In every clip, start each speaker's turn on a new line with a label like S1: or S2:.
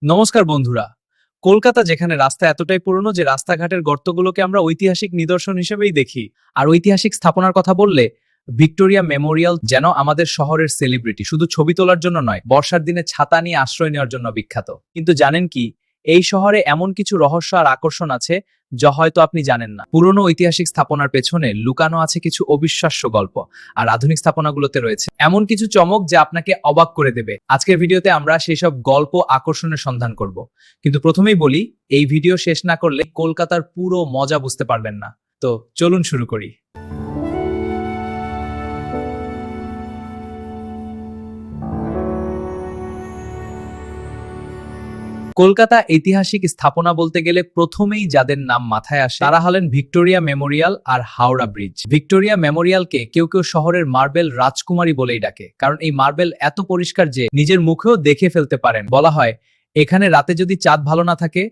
S1: নমস্কার বন্ধুরা। কলকাতা যেখানে রাস্তা এতটাই পুরনো যে রাস্তাঘাটের গর্তগুলোকে আমরা ঐতিহাসিক নিদর্শন হিসেবেই দেখি। আর ঐতিহাসিক স্থাপনার কথা বললে ভিক্টোরিয়া মেমোরিয়াল যেন আমাদের শহরের সেলিব্রিটি, শুধু ছবি তোলার জন্য নয়, বর্ষার দিনে ছাতা নিয়ে আশ্রয় নেওয়ার জন্য বিখ্যাত। কিন্তু জানেন কি, এই শহরে এমন কিছু রহস্য আর আকর্ষণ আছে যা হয়তো আপনি জানেন না। পুরনো ঐতিহাসিক স্থাপনার পেছনে লুকানো আছে কিছু অবিশ্বাস্য গল্প, আর আধুনিক স্থাপনাগুলোতে রয়েছে এমন কিছু চমক যা আপনাকে অবাক করে দেবে। আজকের ভিডিওতে আমরা সেই সব গল্প আকর্ষণের সন্ধান করব। কিন্তু প্রথমেই বলি, এই ভিডিও শেষ না করলে কলকাতার পুরো মজা বুঝতে পারবেন না। তো চলুন শুরু করি। কলকাতা ঐতিহাসিক স্থাপনা বলতে গেলে প্রথমেই যাদের নাম মাথায় আসে তারা হলেন ভিক্টোরিয়া মেমোরিয়াল আর হাওড়া ব্রিজ। ভিক্টোরিয়া মেমোরিয়ালকে কেউ কেউ শহরের মার্বেল রাজকুমারী বলেই ডাকে, কারণ এই মার্বেল এত পরিষ্কার যে নিজের মুখেও দেখে ফেলতে পারেন। বলা হয় এখানে রাতে যদি চাঁদ ভালো না থাকে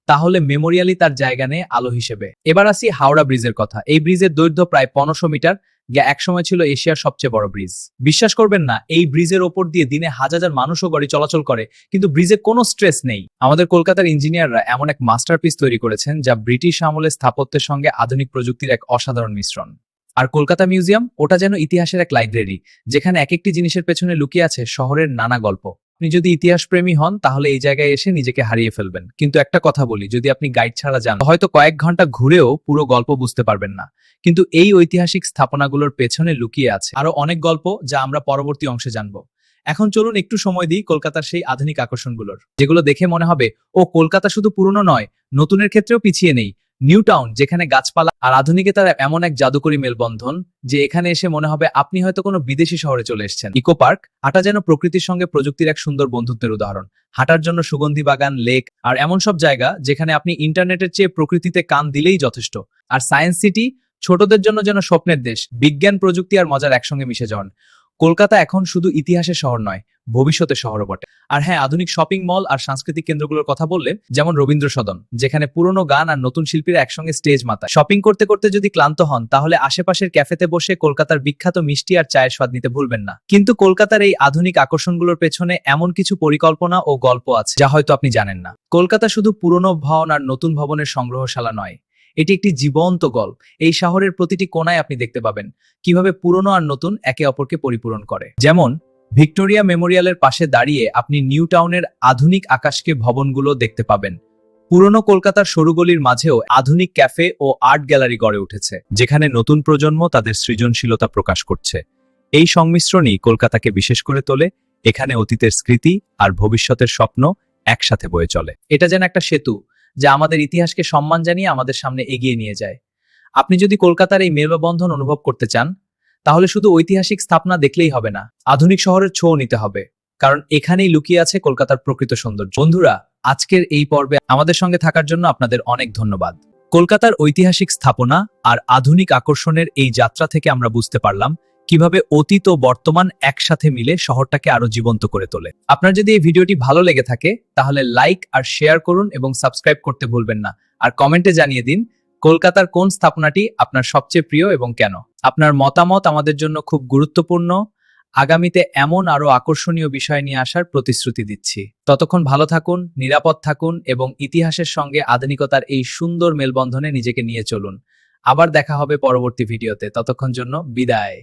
S1: তাহলে মেমোরিয়ালই তার জায়গা নেয় আলো হিসেবে। এবার আসি হাওড়া ব্রিজের কথা। এই ব্রিজের দৈর্ঘ্য প্রায় 1500 মিটার, যা একসময় ছিল এশিয়ার সবচেয়ে বড় ব্রিজ। বিশ্বাস করবেন না, এই ব্রিজের ওপর দিয়ে দিনে হাজার হাজার মানুষও গাড়ি চলাচল করে, কিন্তু ব্রিজে কোনো স্ট্রেস নেই। আমাদের কলকাতার ইঞ্জিনিয়াররা এমন এক মাস্টারপিস তৈরি করেছেন যা ব্রিটিশ আমলের স্থাপত্যের সঙ্গে আধুনিক প্রযুক্তির এক অসাধারণ মিশ্রণ। আর কলকাতা মিউজিয়াম, ওটা যেন ইতিহাসের এক লাইব্রেরি, যেখানে এক একটি জিনিসের পেছনে লুকিয়ে আছে শহরের নানা গল্প। আপনি যদি ইতিহাস প্রেমী হন তাহলে এই জায়গায় এসে নিজেকে হারিয়ে ফেলবেন। কিন্তু একটা কথা বলি, যদি আপনি গাইড ছাড়া যান হয়তো কয়েক ঘন্টা ঘুরেও পুরো গল্প বুঝতে পারবেন না। কিন্তু এই ঐতিহাসিক স্থাপনাগুলোর পেছনে লুকিয়ে আছে আরো অনেক গল্প, যা আমরা পরবর্তী অংশে জানবো। এখন চলুন একটু সময় দিই কলকাতার সেই আধুনিক আকর্ষণগুলোর, যেগুলো দেখে মনে হবে ও কলকাতা শুধু পুরনো নয়, নতুনের ক্ষেত্রেও পিছিয়ে নেই। নিউ টাউন, যেখানে গাছপালা আর আধুনিকতার এমন এক জাদুকরী মেলবন্ধন যে এখানে এসে মনে হবে আপনি হয়তো কোনো বিদেশি শহরে চলে এসেছেন। ইকো পার্ক, হাঁটা যেন প্রকৃতির সঙ্গে প্রযুক্তির এক সুন্দর বন্ধুত্বের উদাহরণ। হাঁটার জন্য সুগন্ধি বাগান, লেক আর এমন সব জায়গা যেখানে আপনি ইন্টারনেটের চেয়ে প্রকৃতিতে কান দিলেই যথেষ্ট। আর সায়েন্স সিটি, ছোটদের জন্য যেন স্বপ্নের দেশ, বিজ্ঞান প্রযুক্তি আর মজার একসঙ্গে মিশে যান। কলকাতা এখন শুধু ইতিহাসের শহর নয়, ভবিষ্যতের শহরও বটে। আর হ্যাঁ, আধুনিক শপিং মল আর সাংস্কৃতিক কেন্দ্রগুলোর কথা বললে যেমন রবীন্দ্র সদন, যেখানে পুরনো গান আর নতুন শিল্পীরা একসঙ্গে স্টেজ মাতায়। শপিং করতে করতে যদি ক্লান্ত হন তাহলে আশেপাশের ক্যাফেতে বসে কলকাতার বিখ্যাত মিষ্টি আর চায়ের স্বাদ নিতে ভুলবেন না। কিন্তু কলকাতার এই আধুনিক আকর্ষণগুলোর পেছনে এমন কিছু পরিকল্পনা ও গল্প আছে যা হয়তো আপনি জানেন না। কলকাতা শুধু পুরনো ভবন আর নতুন ভবনের সংগ্রহশালা নয়, এটি একটি জীবন্ত গল্প। এই শহরের প্রতিটি কোণায় আপনি দেখতে পাবেন কিভাবে পুরনো আর নতুন একে অপরকে পরিপূরণ করে। যেমন ভিক্টোরিয়া মেমোরিয়ালের পাশে দাঁড়িয়ে আপনি নিউ টাউনের আধুনিক আকাশকে ভবনগুলো দেখতে পাবেন। পুরনো কলকাতার সরুগলির মাঝেও আধুনিক ক্যাফে ও আর্ট গ্যালারি গড়ে উঠেছে, যেখানে নতুন প্রজন্ম তাদের সৃজনশীলতা প্রকাশ করছে। এই সংমিশ্রণই কলকাতাকে বিশেষ করে তোলে। এখানে অতীতের স্মৃতি আর ভবিষ্যতের স্বপ্ন একসাথে বয়ে চলে। এটা যেন একটা সেতু যা আমাদের ইতিহাসকে সম্মান জানিয়ে আমাদের সামনে এগিয়ে নিয়ে যায়। আপনি যদি কলকাতার এই মেলবন্ধন অনুভব করতে চান তাহলে শুধু ঐতিহাসিক স্থাপনা দেখলেই হবে না, আধুনিক শহরের ছোঁয়া নিতে হবে, কারণ এখানেই লুকিয়ে আছে কলকাতার প্রকৃত সৌন্দর্য। বন্ধুরা, আজকের এই পর্বে আমাদের সঙ্গে থাকার জন্য আপনাদের অনেক ধন্যবাদ। কলকাতার ঐতিহাসিক স্থাপনা আর আধুনিক আকর্ষণের এই যাত্রা থেকে আমরা বুঝতে পারলাম কিভাবে অতীত ও বর্তমান একসাথে মিলে শহরটাকে আরো জীবন্ত করে তোলে। আপনার যদি এই ভিডিওটি ভালো লেগে থাকে তাহলে লাইক আর শেয়ার করুন এবং সাবস্ক্রাইব করতে ভুলবেন না। আর কমেন্টে জানিয়ে দিন কলকাতার কোন স্থাপনাটি আপনার সবচেয়ে প্রিয় এবং কেন। আপনার মতামত আমাদের জন্য খুব গুরুত্বপূর্ণ। আগামীতে এমন আরো আকর্ষণীয় বিষয় নিয়ে আসার প্রতিশ্রুতি দিচ্ছি। ততক্ষণ ভালো থাকুন, নিরাপদ থাকুন এবং ইতিহাসের সঙ্গে আধুনিকতার এই সুন্দর মেলবন্ধনে নিজেকে নিয়ে চলুন। আবার দেখা হবে পরবর্তী ভিডিওতে। ততক্ষণ জন্য বিদায়।